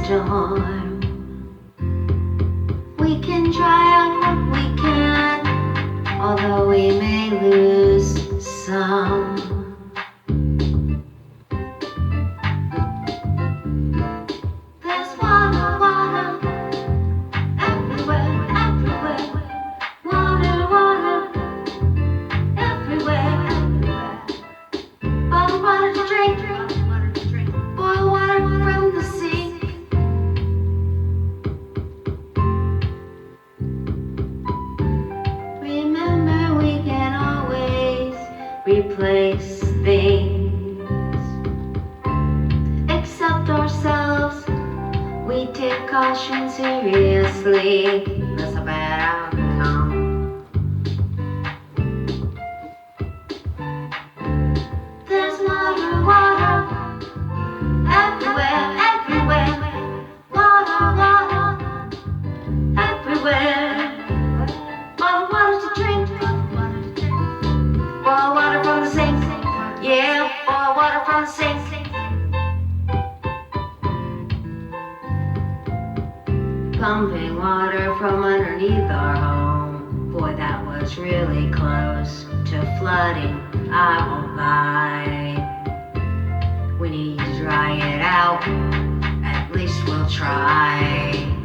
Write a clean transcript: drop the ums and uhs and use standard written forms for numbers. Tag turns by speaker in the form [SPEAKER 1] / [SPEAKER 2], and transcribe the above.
[SPEAKER 1] storm. We can try on what we can, although we may lose some. There's water, water, everywhere, everywhere. Water, water, everywhere, everywhere. Bottled water to drink, boil water from the sea. Remember, we can always replace things, except ourselves. We take caution seriously. That's a bad outcome. There's water, water, everywhere, everywhere. Water, water, everywhere. Bottled water to drink, boil water from the sink. Yeah, boil water from the sink. Pumping water from underneath our home. Boy, that was really close to flooding, I won't lie. We need to dry it out, at least we'll try.